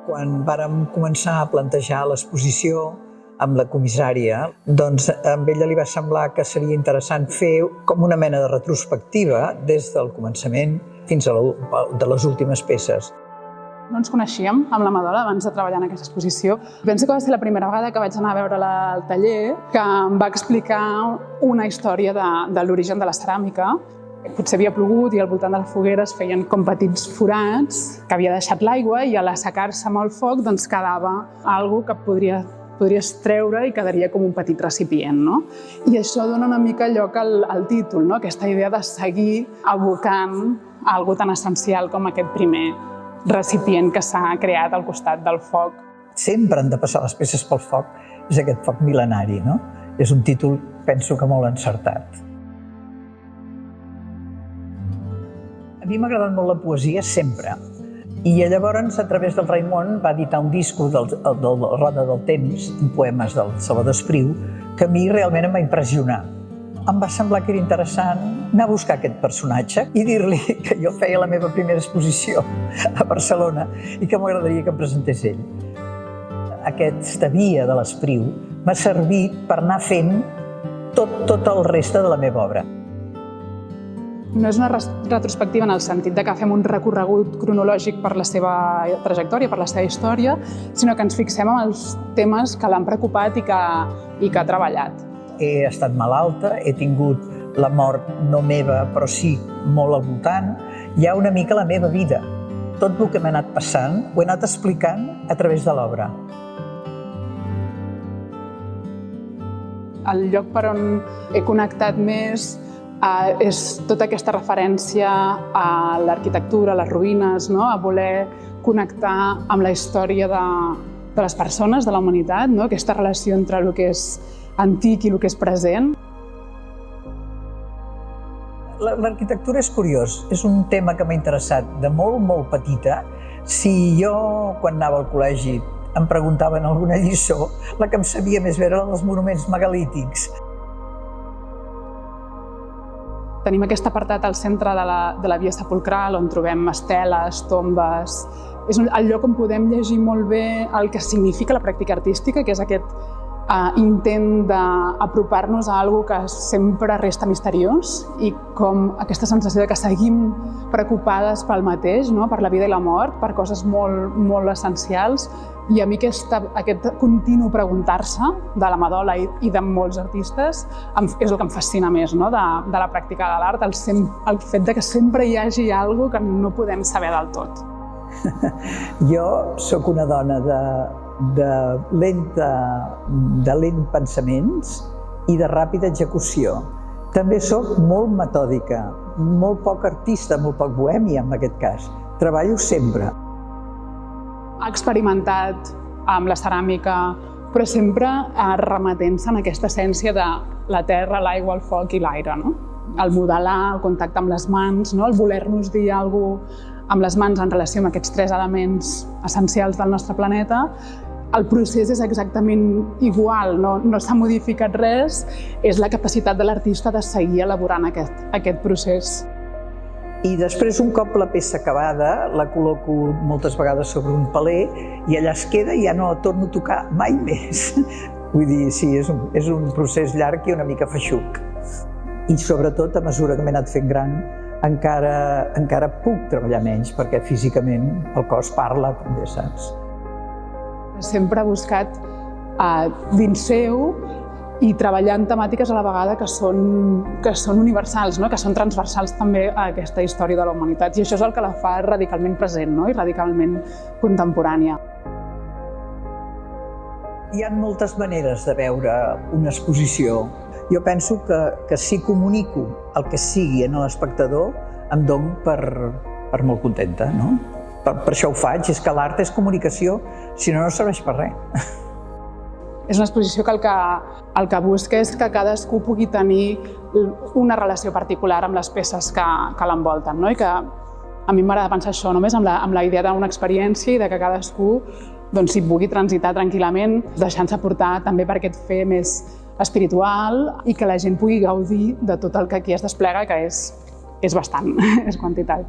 Quan vàrem començar a plantejar l'exposició amb la comissària, doncs a ella li va semblar que seria interessant fer com una mena de retrospectiva des del començament fins a de les últimes peces. No ens coneixíem amb la Madola abans de treballar en aquesta exposició. Penso que va ser la primera vegada que vaig anar a veure-la al taller, que em va explicar una història de l'origen de la ceràmica. Potser havia plogut i al voltant de la foguera es feien com petits forats que havia deixat l'aigua i a l'assecar-se amb el foc doncs quedava alguna que podries treure i quedaria com un petit recipient, no? I això dona una mica lloc al títol, no? Aquesta idea de seguir evocant alguna tan essencial com aquest primer recipient que s'ha creat al costat del foc. Sempre han de passar les peces pel foc, és aquest foc mil·lenari, no? És un títol, penso que molt encertat. A mi m'ha agradat molt la poesia sempre. I llavors, a través del Raimon, va editar un disc de la Roda del Temps, amb poemes del Salvador Espriu, que a mi realment em va impressionar. Em va semblar que era interessant anar a buscar aquest personatge i dir-li que jo feia la meva primera exposició a Barcelona i que m'agradaria que em presentés ell. Aquesta via de l'Espriu m'ha servit per anar fent tot el reste de la meva obra. No és una retrospectiva en el sentit que fem un recorregut cronològic per la seva trajectòria, per la seva història, sinó que ens fixem en els temes que l'han preocupat i que ha treballat. He estat malalta, he tingut la mort no meva, però sí molt al voltant. Hi ha una mica la meva vida. Tot el que m'ha anat passant ho he anat explicant a través de l'obra. El lloc per on he connectat més és tota aquesta referència a l'arquitectura, a les ruïnes, no? A voler connectar amb la història de les persones, de la humanitat, no? Aquesta relació entre el que és antic i el que és present. L'arquitectura és curiós, és un tema que m'ha interessat de molt petita. Si jo, quan anava al col·legi, em preguntaven alguna lliçó, la que em sabia més bé eren els monuments megalítics. Tenim aquest apartat al centre de la via sepulcral, on trobem esteles, tombes. És el lloc on podem llegir molt bé el que significa la pràctica artística, que és aquest intent d'apropar-nos a alguna que sempre resta misteriós i com aquesta sensació que seguim preocupades pel mateix, no? Per la vida i la mort, per coses molt essencials. I a mi aquest continu preguntar-se de la Madola i de molts artistes és el que em fascina més, no? De la pràctica de l'art, el fet que sempre hi hagi alguna que no podem saber del tot. Jo sóc una dona de lent pensaments i de ràpida execució. També sóc molt metòdica, molt poc artista, molt poc bohèmia en aquest cas. Treballo sempre. Ha experimentat amb la ceràmica, però sempre remetent-se en aquesta essència de la terra, l'aigua, el foc i l'aire, no? El modelar, el contacte amb les mans, no? El voler-nos dir alguna cosa amb les mans en relació amb aquests tres elements essencials del nostre planeta. El procés és exactament igual, no s'ha modificat res, és la capacitat de l'artista de seguir elaborant aquest procés. I després, un cop la peça acabada, la col·loco moltes vegades sobre un paler i allà es queda i ja no la torno a tocar mai més. Vull dir, sí, és un procés llarg i una mica feixuc. I sobretot, a mesura que m'he anat fent gran, encara puc treballar menys, perquè físicament el cos parla, també, saps? Sempre he buscat dins seu i treballar en temàtiques a la vegada que són universals, no? Que són transversals també a aquesta història de la humanitat. I això és el que la fa radicalment present, no? I radicalment contemporània. Hi ha moltes maneres de veure una exposició. Jo penso que si comunico el que sigui a l'espectador, em dono per molt contenta, no? Per això ho faig, és que l'art és comunicació, si no, no serveix per res. És una exposició que el que busca és que cadascú pugui tenir una relació particular amb les peces que l'envolten, no? I que a mi m'agrada pensar això, només amb la idea d'una experiència i de que cadascú s'hi pugui transitar tranquil·lament, deixant-se portar també per aquest fer més espiritual i que la gent pugui gaudir de tot el que aquí es desplega, que és bastant, és quantitat.